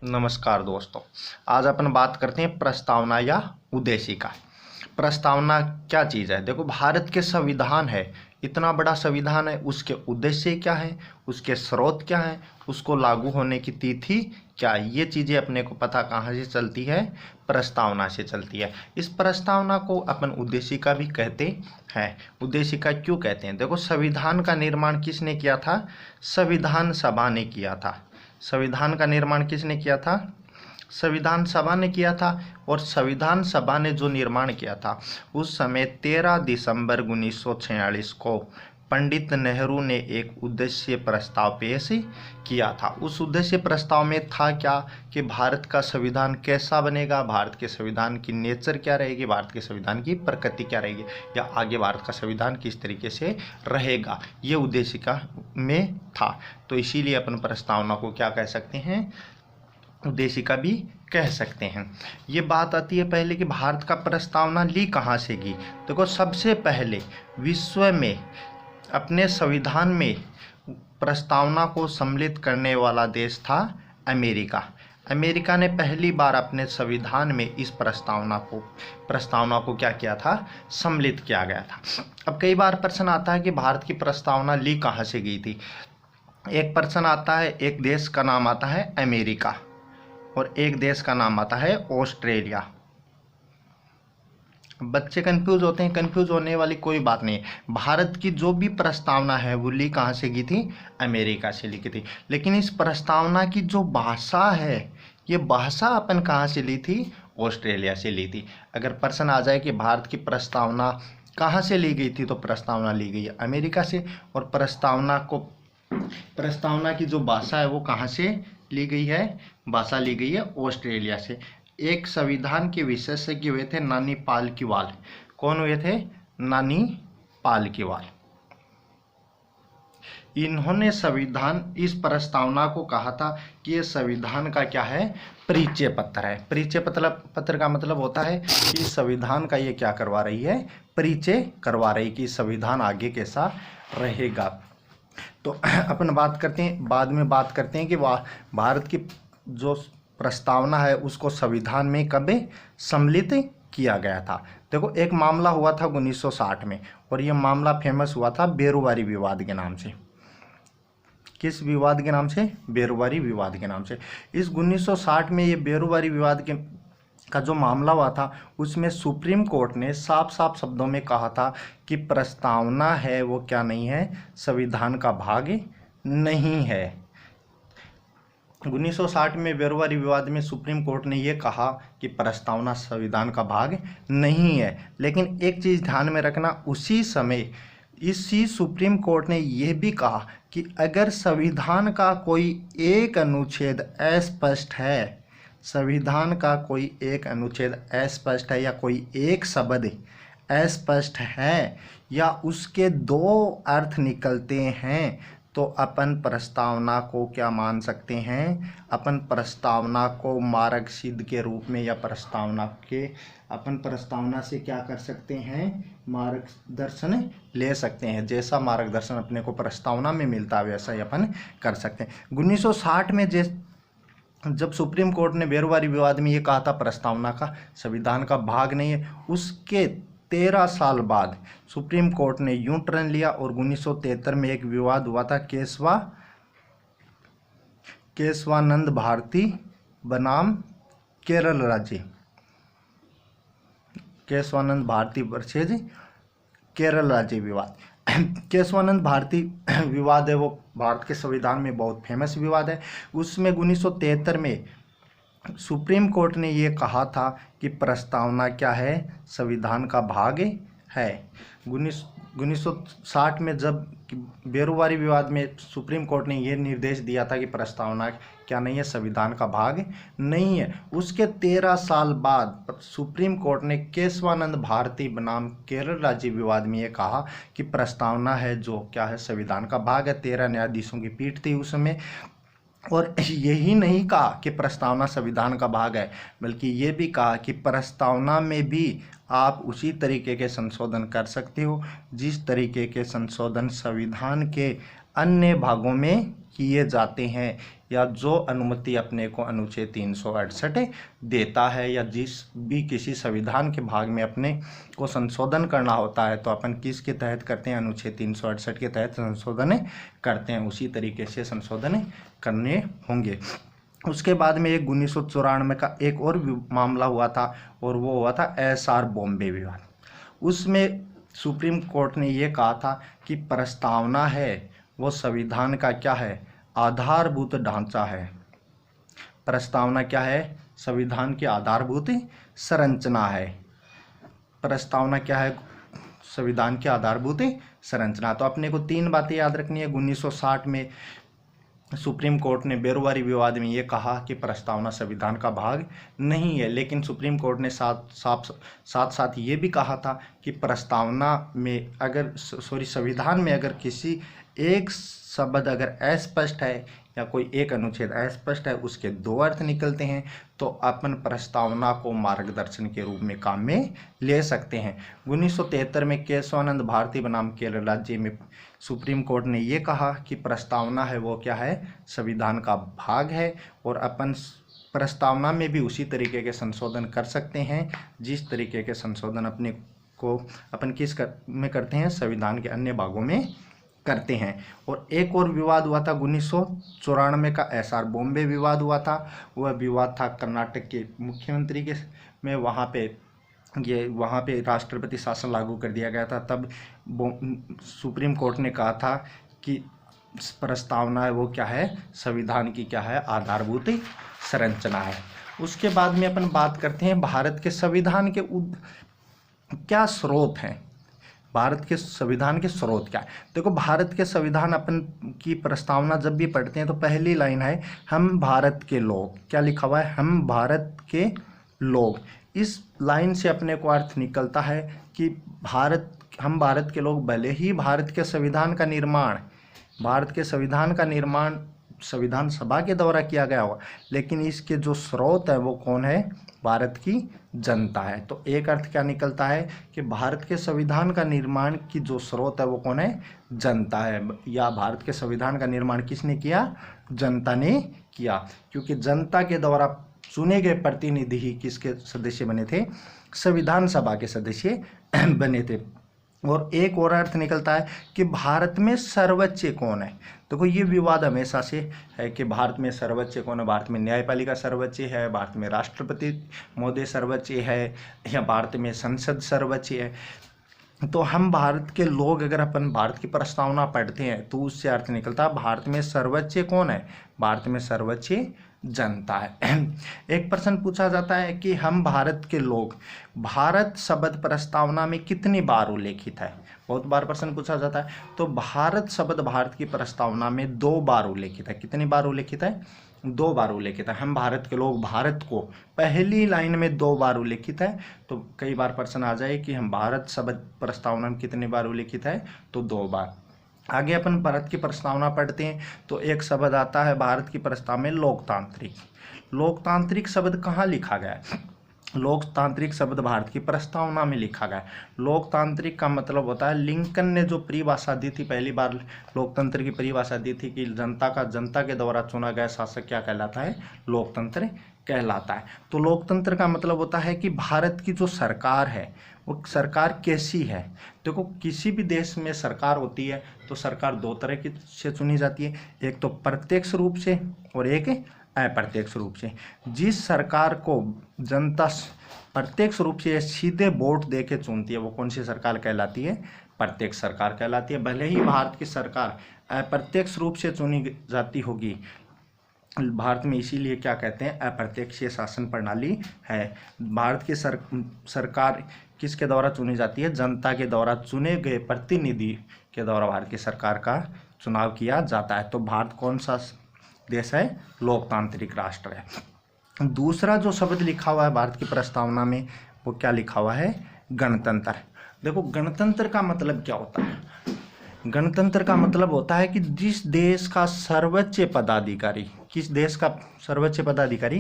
नमस्कार दोस्तों। आज अपन बात करते हैं प्रस्तावना या उद्देशिका। प्रस्तावना क्या चीज़ है? देखो, भारत के संविधान है, इतना बड़ा संविधान है, उसके उद्देश्य क्या है, उसके स्रोत क्या है, उसको लागू होने की तिथि क्या है, ये चीज़ें अपने को पता कहाँ से चलती है? प्रस्तावना से चलती है। इस प्रस्तावना को अपन उद्देशिका भी कहते हैं। उद्देशिका क्यों कहते हैं? देखो, संविधान का निर्माण किसने किया था? संविधान सभा ने किया था। संविधान का निर्माण किसने किया था? संविधान सभा ने किया था। और संविधान सभा ने जो निर्माण किया था उस समय 13 दिसंबर 1946 को पंडित नेहरू ने एक उद्देश्य प्रस्ताव पेश किया था। उस उद्देश्य प्रस्ताव में था क्या कि भारत का संविधान कैसा बनेगा, भारत के संविधान की नेचर क्या रहेगी, भारत के संविधान की प्रकृति क्या रहेगी, या आगे भारत का संविधान किस तरीके से रहेगा, ये उद्देशिका में था। तो इसीलिए अपन प्रस्तावना को क्या कह सकते हैं? उद्देशिका भी कह सकते हैं। ये बात आती है पहले कि भारत का प्रस्तावना ली कहाँ से गई। देखो, सबसे पहले विश्व में अपने संविधान में प्रस्तावना को सम्मिलित करने वाला देश था अमेरिका। अमेरिका ने पहली बार अपने संविधान में इस प्रस्तावना को क्या किया था? सम्मिलित किया गया था। अब कई बार प्रश्न आता है कि भारत की प्रस्तावना ली कहाँ से गई थी। एक प्रश्न आता है, एक देश का नाम आता है अमेरिका और एक देश का नाम आता है ऑस्ट्रेलिया। बच्चे कंफ्यूज होते हैं, कंफ्यूज होने वाली कोई बात नहीं है। भारत की जो भी प्रस्तावना है वो ली कहाँ से की थी? अमेरिका से ली थी। लेकिन इस प्रस्तावना की जो भाषा है, ये भाषा अपन कहाँ से ली थी? ऑस्ट्रेलिया से ली थी। अगर प्रश्न आ जाए कि भारत की प्रस्तावना कहाँ से ली गई थी, तो प्रस्तावना ली गई है अमेरिका से। और प्रस्तावना की जो भाषा है वो कहाँ से ली गई है? भाषा ली गई है ऑस्ट्रेलिया से। एक संविधान के विशेषज्ञ हुए थे नानी पालकीवाल। कौन हुए थे? नानी पालकीवाल। इन्होंने इस प्रस्तावना को कहा था कि ये संविधान का क्या है? परिचय पत्र है। परिचय पत्र का मतलब होता है कि संविधान का ये क्या करवा रही है? परिचय करवा रही कि संविधान आगे कैसा रहेगा। तो अपन बाद में बात करते हैं कि भारत की जो प्रस्तावना है उसको संविधान में कब सम्मिलित किया गया था। देखो, एक मामला हुआ था 1960 में, और ये मामला फेमस हुआ था बेरुवारी विवाद के नाम से। किस विवाद के नाम से? बेरुवारी विवाद के नाम से। इस 1960 में ये बेरुवारी विवाद का जो मामला हुआ था उसमें सुप्रीम कोर्ट ने साफ साफ शब्दों में कहा था कि प्रस्तावना है वो क्या नहीं है? संविधान का भाग नहीं है। 1960 में बेरुवारी विवाद में सुप्रीम कोर्ट ने ये कहा कि प्रस्तावना संविधान का भाग नहीं है। लेकिन एक चीज़ ध्यान में रखना, उसी समय इसी सुप्रीम कोर्ट ने यह भी कहा कि अगर संविधान का कोई एक अनुच्छेद अस्पष्ट है, संविधान का कोई एक अनुच्छेद अस्पष्ट है, या कोई एक शब्द अस्पष्ट है, या उसके दो अर्थ निकलते हैं, तो अपन प्रस्तावना को क्या मान सकते हैं? अपन प्रस्तावना को मार्गसिद्ध के रूप में, या अपन प्रस्तावना से क्या कर सकते हैं? मार्गदर्शन ले सकते हैं। जैसा मार्गदर्शन अपने को प्रस्तावना में मिलता है वैसा ही अपन कर सकते हैं। 1960 में जब सुप्रीम कोर्ट ने बेरुवारी विवाद में ये कहा था प्रस्तावना का संविधान का भाग नहीं है, उसके 13 साल बाद सुप्रीम कोर्ट ने यूं टर्न लिया और 1973 में एक विवाद हुआ था केशवानंद भारती बनाम केरल राज्य। केशवानंद भारती वर्सेज केरल राज्य विवाद। केशवानंद भारती विवाद है वो भारत के संविधान में बहुत फेमस विवाद है। उसमें 1973 में सुप्रीम कोर्ट ने ये कहा था कि प्रस्तावना क्या है? संविधान का भाग है। 1960 में जब बेरुवारी विवाद में सुप्रीम कोर्ट ने ये निर्देश दिया था कि प्रस्तावना क्या नहीं है? संविधान का भाग नहीं है। उसके 13 साल बाद सुप्रीम कोर्ट ने केशवानंद भारती बनाम केरल राज्य विवाद में ये कहा कि प्रस्तावना है जो क्या है? संविधान का भाग है। 13 न्यायाधीशों की पीठ थी उस समय। और यही नहीं कहा कि प्रस्तावना संविधान का भाग है, बल्कि ये भी कहा कि प्रस्तावना में भी आप उसी तरीके के संशोधन कर सकते हो जिस तरीके के संशोधन संविधान के अन्य भागों में किए जाते हैं। या जो अनुमति अपने को अनुच्छेद 368 देता है, या जिस भी किसी संविधान के भाग में अपने को संशोधन करना होता है तो अपन किसके तहत करते हैं, अनुच्छेद 368 के तहत संशोधन करते हैं। उसी तरीके से संशोधन करने होंगे। उसके बाद में एक 1994 का एक और मामला हुआ था, और वो हुआ था SR बॉम्बे विवाद। उसमें सुप्रीम कोर्ट ने ये कहा था कि प्रस्तावना है वो संविधान का क्या है, आधारभूत ढांचा है। प्रस्तावना क्या है, संविधान की आधारभूत संरचना है। प्रस्तावना क्या है, संविधान की आधारभूत संरचना। तो अपने को 3 बातें याद रखनी है। 1960 में सुप्रीम कोर्ट ने बेरोवारी विवाद में ये कहा कि प्रस्तावना संविधान का भाग नहीं है, लेकिन सुप्रीम कोर्ट ने साथ साथ ये भी कहा था कि प्रस्तावना में अगर संविधान में अगर किसी एक शब्द अगर अस्पष्ट है या कोई एक अनुच्छेद अस्पष्ट है, उसके 2 अर्थ निकलते हैं, तो अपन प्रस्तावना को मार्गदर्शन के रूप में काम में ले सकते हैं। 1973 में केशवानंद भारती बनाम केरल राज्य में सुप्रीम कोर्ट ने ये कहा कि प्रस्तावना है वो क्या है, संविधान का भाग है, और अपन प्रस्तावना में भी उसी तरीके के संशोधन कर सकते हैं जिस तरीके के संशोधन अपने को अपन में करते हैं, संविधान के अन्य भागों में करते हैं। और एक और विवाद हुआ था 1994 का SR बॉम्बे विवाद हुआ था। वह विवाद था कर्नाटक के मुख्यमंत्री के में, वहाँ पे राष्ट्रपति शासन लागू कर दिया गया था। तब सुप्रीम कोर्ट ने कहा था कि प्रस्तावना है वो क्या है, संविधान की क्या है, आधारभूत संरचना है। उसके बाद में अपन बात करते हैं भारत के संविधान के क्या स्रोत हैं। भारत के संविधान के स्रोत क्या है। देखो, भारत के संविधान अपन की प्रस्तावना जब भी पढ़ते हैं तो पहली लाइन है हम भारत के लोग। क्या लिखा हुआ है, हम भारत के लोग। इस लाइन से अपने को अर्थ निकलता है कि हम भारत के लोग, भले ही भारत के संविधान का निर्माण संविधान सभा के द्वारा किया गया होगा, लेकिन इसके जो स्रोत है वो कौन है, भारत की जनता है। तो एक अर्थ क्या निकलता है कि भारत के संविधान का निर्माण की जो स्रोत है वो कौन है, जनता है। या भारत के संविधान का निर्माण किसने किया, जनता ने किया, क्योंकि जनता के द्वारा चुने गए प्रतिनिधि ही किसके सदस्य बने थे, संविधान सभा के सदस्य बने थे। और एक और अर्थ निकलता है कि भारत में सर्वोच्च कौन है। देखो, ये विवाद हमेशा से है कि भारत में सर्वोच्च कौन है। भारत में न्यायपालिका सर्वोच्च है, भारत में राष्ट्रपति महोदय सर्वोच्च है, या भारत में संसद सर्वोच्च है। तो हम भारत के लोग, अगर अपन भारत की प्रस्तावना पढ़ते हैं तो उससे अर्थ निकलता है भारत में सर्वोच्च कौन है, भारत में सर्वोच्च जनता है। एक प्रश्न पूछा जाता है कि हम भारत के लोग, भारत शब्द प्रस्तावना में कितनी बार उल्लेखित है। बहुत बार प्रश्न पूछा जाता है। तो भारत शब्द भारत की प्रस्तावना में 2 बार उल्लेखित है। कितनी बार उल्लेखित है, 2 बार उल्लेखित है। हम भारत के लोग, भारत को पहली लाइन में 2 बार उल्लेखित है। तो कई बार प्रश्न आ जाए कि हम भारत शब्द प्रस्तावना में कितनी बार उल्लेखित है, तो 2 बार। आगे अपन भारत की प्रस्तावना पढ़ते हैं तो एक शब्द आता है भारत की प्रस्तावना में, लोकतांत्रिक। लोकतांत्रिक शब्द कहाँ लिखा गया है, लोकतांत्रिक शब्द भारत की प्रस्तावना में लिखा गया है। लोकतांत्रिक का मतलब होता है, लिंकन ने जो परिभाषा दी थी, पहली बार लोकतंत्र की परिभाषा दी थी कि जनता के द्वारा चुना गया शासक क्या कहलाता है, लोकतंत्र कहलाता है। तो लोकतंत्र का मतलब होता है कि भारत की जो सरकार है वो सरकार कैसी है। देखो, किसी भी देश में सरकार होती है तो सरकार 2 तरह की से चुनी जाती है, एक तो प्रत्यक्ष रूप से और एक अप्रत्यक्ष रूप से। जिस सरकार को जनता प्रत्यक्ष रूप से सीधे वोट दे के चुनती है वो कौन सी सरकार कहलाती है, प्रत्यक्ष सरकार कहलाती है। भले ही भारत की सरकार अप्रत्यक्ष रूप से चुनी जाती होगी, भारत में इसीलिए क्या कहते हैं, अप्रत्यक्ष शासन प्रणाली है। भारत की सरकार किसके द्वारा चुनी जाती है, जनता के द्वारा चुने गए प्रतिनिधि के द्वारा भारत की सरकार का चुनाव किया जाता है। तो भारत कौन सा देश है, लोकतांत्रिक राष्ट्र है। दूसरा जो शब्द लिखा हुआ है भारत की प्रस्तावना में वो क्या लिखा हुआ है, गणतंत्र। देखो, गणतंत्र का मतलब क्या होता है, गणतंत्र का मतलब होता है कि जिस देश का सर्वोच्च पदाधिकारी, किस देश का सर्वोच्च पदाधिकारी,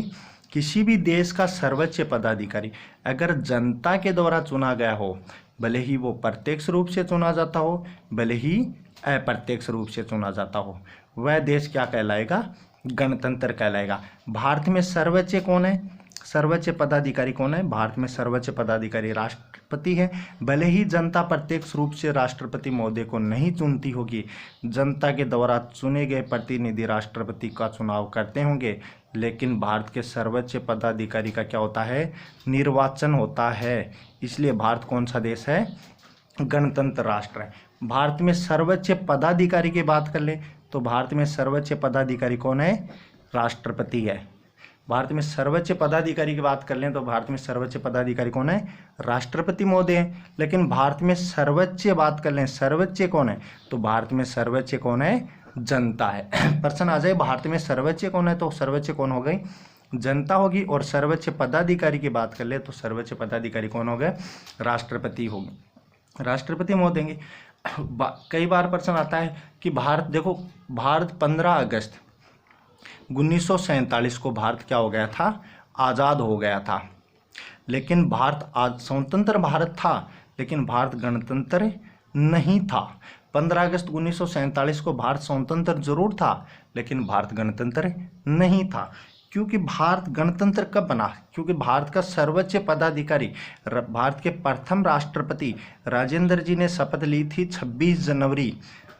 किसी भी देश का सर्वोच्च पदाधिकारी अगर जनता के द्वारा चुना गया हो, भले ही वो प्रत्यक्ष रूप से चुना जाता हो, भले ही अप्रत्यक्ष रूप से चुना जाता हो, वह देश क्या कहलाएगा, गणतंत्र कहलाएगा। भारत में सर्वोच्च कौन है, सर्वोच्च पदाधिकारी कौन है? भारत में सर्वोच्च पदाधिकारी राष्ट्रपति है। भले ही जनता प्रत्यक्ष रूप से राष्ट्रपति महोदय को नहीं चुनती होगी, जनता के द्वारा चुने गए प्रतिनिधि राष्ट्रपति का चुनाव करते होंगे, लेकिन भारत के सर्वोच्च पदाधिकारी का क्या होता है? निर्वाचन होता है। इसलिए भारत कौन सा देश है? गणतंत्र राष्ट्र है। भारत में सर्वोच्च पदाधिकारी की बात कर ले तो भारत में सर्वोच्च पदाधिकारी कौन है? राष्ट्रपति है। भारत में सर्वोच्च पदाधिकारी की बात कर लें तो भारत में सर्वोच्च पदाधिकारी कौन है? राष्ट्रपति महोदय है। लेकिन भारत में सर्वोच्च बात कर लें, सर्वोच्च कौन है? तो भारत में सर्वोच्च कौन है? जनता है। प्रश्न आ जाए भारत में सर्वोच्च कौन है, तो सर्वोच्च कौन हो गई? जनता होगी। और सर्वोच्च पदाधिकारी की बात कर ले तो सर्वोच्च पदाधिकारी कौन हो गए? राष्ट्रपति होगी, राष्ट्रपति महोदय देंगे। कई बार प्रश्न आता है कि भारत, देखो भारत 15 अगस्त 1947 को भारत क्या हो गया था? आज़ाद हो गया था। लेकिन भारत आज स्वतंत्र भारत था, लेकिन भारत गणतंत्र नहीं था। 15 अगस्त 1947 को भारत स्वतंत्र जरूर था, लेकिन भारत गणतंत्र नहीं था। क्योंकि भारत गणतंत्र कब बना? क्योंकि भारत का सर्वोच्च पदाधिकारी, भारत के प्रथम राष्ट्रपति राजेंद्र जी ने शपथ ली थी 26 जनवरी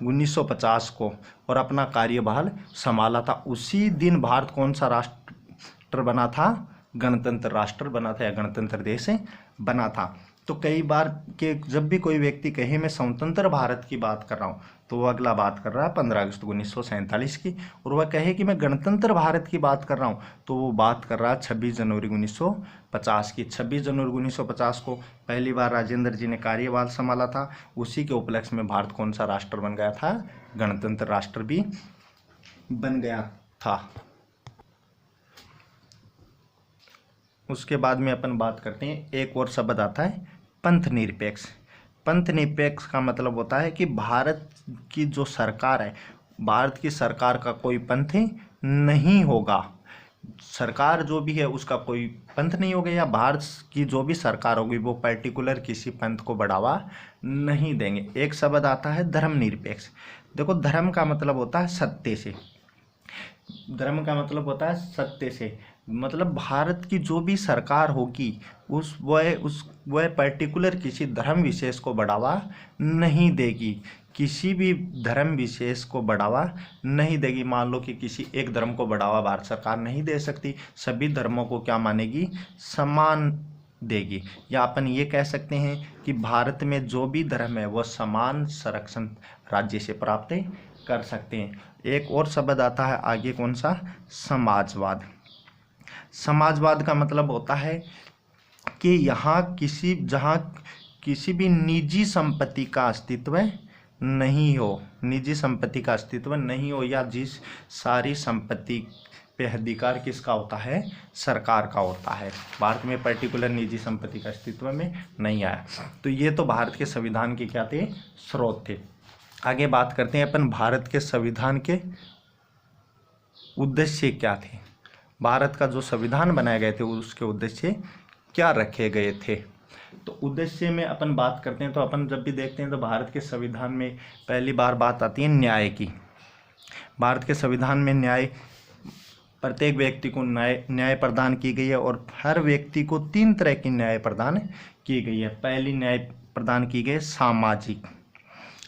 1950 को और अपना कार्यभार संभाला था। उसी दिन भारत कौन सा राष्ट्र बना था? गणतंत्र राष्ट्र बना था या गणतंत्र देश बना था। तो कई बार के जब भी कोई व्यक्ति कहे मैं स्वतंत्र भारत की बात कर रहा हूँ, तो वो अगला बात कर रहा है 15 अगस्त 1947 की, और वह कहे कि मैं गणतंत्र भारत की बात कर रहा हूँ, तो वो बात कर रहा है 26 जनवरी 1950 की। 26 जनवरी 1950 को पहली बार राजेंद्र जी ने कार्यभार संभाला था। उसी के उपलक्ष्य में भारत कौन सा राष्ट्र बन गया था? गणतंत्र राष्ट्र भी बन गया था। उसके बाद में अपन बात करते हैं, एक और शब्द आता है पंथ निरपेक्ष। पंथ निरपेक्ष का मतलब होता है कि भारत की जो सरकार है, भारत की सरकार का कोई पंथ नहीं होगा। सरकार जो भी है उसका कोई पंथ नहीं होगा, या भारत की जो भी सरकार होगी वो पर्टिकुलर किसी पंथ को बढ़ावा नहीं देंगे। एक शब्द आता है धर्मनिरपेक्ष। देखो धर्म का मतलब होता है सत्य से, धर्म का मतलब होता है सत्य से। मतलब भारत की जो भी सरकार होगी वह पर्टिकुलर किसी धर्म विशेष को बढ़ावा नहीं देगी, किसी भी धर्म विशेष को बढ़ावा नहीं देगी। मान लो कि किसी एक धर्म को बढ़ावा भारत सरकार नहीं दे सकती, सभी धर्मों को क्या मानेगी? समान देगी। या अपन ये कह सकते हैं कि भारत में जो भी धर्म है वह समान संरक्षण राज्य से प्राप्त कर सकते हैं। एक और शब्द आता है आगे, कौन सा? समाजवाद। समाजवाद का मतलब होता है कि यहाँ जहाँ किसी भी निजी संपत्ति का अस्तित्व नहीं हो, निजी संपत्ति का अस्तित्व नहीं हो, या जिस सारी संपत्ति पे अधिकार किसका होता है? सरकार का होता है। भारत में पर्टिकुलर निजी संपत्ति का अस्तित्व में नहीं आया। तो ये तो भारत के संविधान के क्या थे? स्रोत थे। आगे बात करते हैं अपन भारत के संविधान के उद्देश्य क्या थे। भारत का जो संविधान बनाए गए थे उसके उद्देश्य क्या रखे गए थे। तो उद्देश्य में अपन बात करते हैं तो अपन जब भी देखते हैं तो भारत के संविधान में पहली बार बात आती है न्याय की। भारत के संविधान में न्याय, प्रत्येक व्यक्ति को न्याय प्रदान की गई है और हर व्यक्ति को 3 तरह की न्याय प्रदान की गई है। पहली न्याय प्रदान की गई सामाजिक,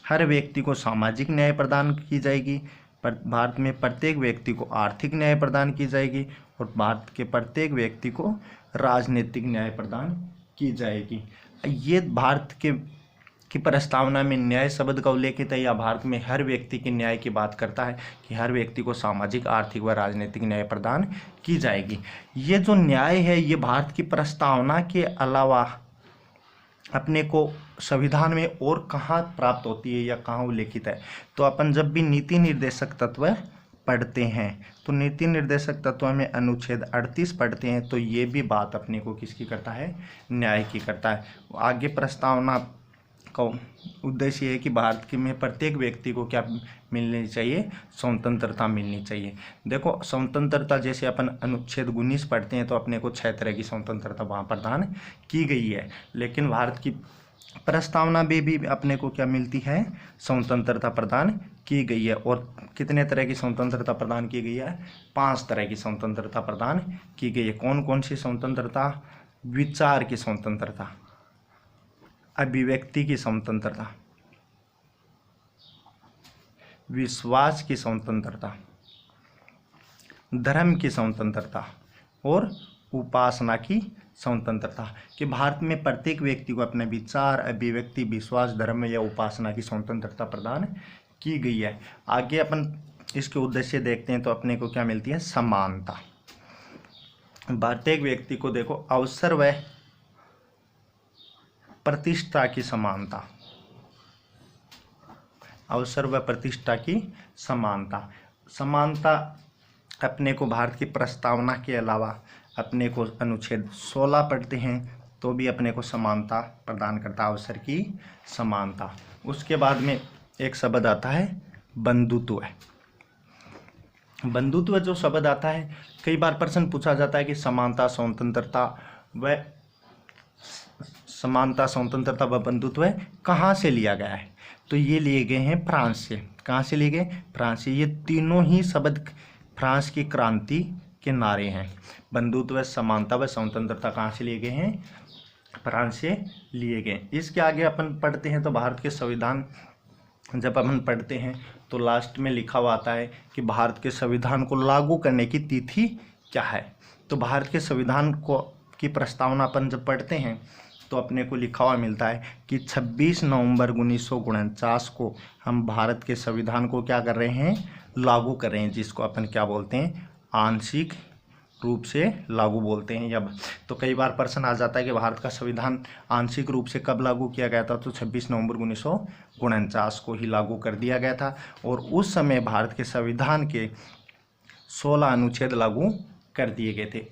हर व्यक्ति को सामाजिक न्याय प्रदान की जाएगी। भारत में प्रत्येक व्यक्ति को आर्थिक न्याय प्रदान की जाएगी और भारत के प्रत्येक व्यक्ति को राजनीतिक न्याय प्रदान की जाएगी। ये भारत की प्रस्तावना में न्याय शब्द का उल्लेखित है, या भारत में हर व्यक्ति के न्याय की बात करता है कि हर व्यक्ति को सामाजिक, आर्थिक व राजनीतिक न्याय प्रदान की जाएगी। ये जो न्याय है ये भारत की प्रस्तावना के अलावा अपने को संविधान में और कहाँ प्राप्त होती है या कहाँ उल्लेखित है। तो अपन जब भी नीति निर्देशक तत्व पढ़ते हैं तो नीति निर्देशक तत्व में अनुच्छेद 38 पढ़ते हैं, तो ये भी बात अपने को किसकी करता है? न्याय की करता है। आगे प्रस्तावना का उद्देश्य है कि भारत के में प्रत्येक व्यक्ति को क्या मिलनी चाहिए? स्वतंत्रता मिलनी चाहिए। देखो स्वतंत्रता जैसे अपन अनुच्छेद 19 पढ़ते हैं तो अपने को 6 तरह की स्वतंत्रता वहाँ प्रदान की गई है, लेकिन भारत की प्रस्तावना में भी अपने को क्या मिलती है, स्वतंत्रता प्रदान की गई है। और कितने तरह की स्वतंत्रता प्रदान की गई है, 5 तरह की स्वतंत्रता प्रदान की गई है। कौन कौन सी स्वतंत्रता, विचार की स्वतंत्रता, अभिव्यक्ति की स्वतंत्रता, विश्वास की स्वतंत्रता, धर्म की स्वतंत्रता और उपासना की स्वतंत्रता। कि भारत में प्रत्येक व्यक्ति को अपने विचार, अभिव्यक्ति, विश्वास, धर्म या उपासना की स्वतंत्रता प्रदान की गई है। आगे अपन इसके उद्देश्य देखते हैं तो अपने को क्या मिलती है, समानता। प्रत्येक व्यक्ति को देखो अवसर व प्रतिष्ठा की समानता, अवसर व प्रतिष्ठा की समानता। समानता अपने को भारत की प्रस्तावना के अलावा अपने को अनुच्छेद 16 पढ़ते हैं तो भी अपने को समानता प्रदान करता है, अवसर की समानता। उसके बाद में एक शब्द आता है बंधुत्व। बंधुत्व जो शब्द आता है, कई बार प्रश्न पूछा जाता है कि समानता, स्वतंत्रता व बंधुत्व कहाँ से लिया गया है। तो ये लिए गए हैं फ्रांस से। कहाँ से लिए गए, फ्रांस से। ये तीनों ही शब्द फ्रांस की क्रांति के नारे हैं। बंधुत्व, समानता व स्वतंत्रता कहाँ से लिए गए हैं, फ्रांस से लिए गए। इसके आगे अपन पढ़ते हैं तो भारत के संविधान जब अपन पढ़ते हैं तो लास्ट में लिखा हुआ आता है कि भारत के संविधान को लागू करने की तिथि क्या है। तो भारत के संविधान को की प्रस्तावना अपन जब पढ़ते हैं तो अपने को लिखा हुआ मिलता है कि 26 नवंबर 1949 को हम भारत के संविधान को क्या कर रहे हैं, लागू कर रहे हैं, जिसको अपन क्या बोलते हैं, आंशिक रूप से लागू बोलते हैं। जब तो कई बार प्रश्न आ जाता है कि भारत का संविधान आंशिक रूप से कब लागू किया गया था, तो 26 नवंबर 1949 को ही लागू कर दिया गया था। और उस समय भारत के संविधान के 16 अनुच्छेद लागू कर दिए गए थे।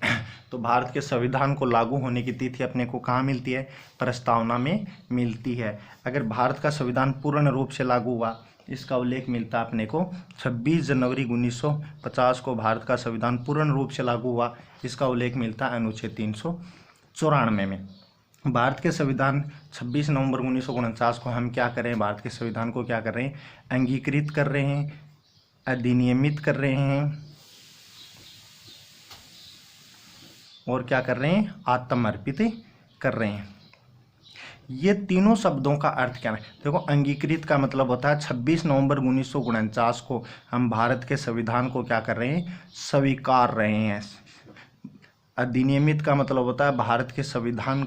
तो भारत के संविधान को लागू होने की तिथि अपने को कहाँ मिलती है, प्रस्तावना में मिलती है। अगर भारत का संविधान पूर्ण रूप से लागू हुआ, इसका उल्लेख मिलता है अपने को 26 जनवरी 1950 को भारत का संविधान पूर्ण रूप से लागू हुआ। इसका उल्लेख मिलता है अनुच्छेद 394 में। भारत के संविधान 26 नवंबर 1949 को हम क्या कर रहे हैं, भारत के संविधान को क्या कर रहे हैं, अंगीकृत कर रहे हैं, अधिनियमित कर रहे हैं और क्या कर रहे हैं, आत्मर्पित कर रहे हैं। ये तीनों शब्दों का अर्थ क्या है, देखो अंगीकृत का मतलब होता है 26 नवंबर 1949 को हम भारत के संविधान को क्या कर रहे हैं, स्वीकार रहे हैं। अधिनियमित का मतलब होता है भारत के संविधान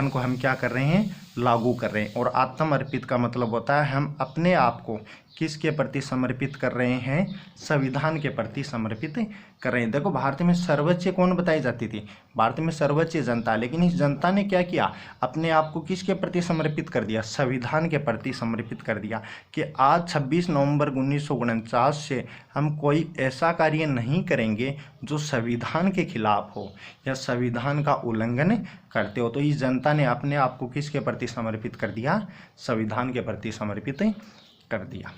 को हम क्या कर रहे हैं, लागू कर रहे हैं। और आत्मर्पित का मतलब होता है हम अपने आप को किसके प्रति समर्पित कर रहे हैं, संविधान के प्रति समर्पित कर रहे हैं। देखो भारत में सर्वोच्च कौन बताई जाती थी, भारत में सर्वोच्च जनता, लेकिन इस जनता ने क्या किया, अपने आप को किसके प्रति समर्पित कर दिया, संविधान के प्रति समर्पित कर दिया। कि आज 26 नवंबर 1949 से हम कोई ऐसा कार्य नहीं करेंगे जो संविधान के खिलाफ हो या संविधान का उल्लंघन करते हो। तो इस जनता ने अपने आप को किसके प्रति समर्पित कर दिया, संविधान के प्रति समर्पित कर दिया।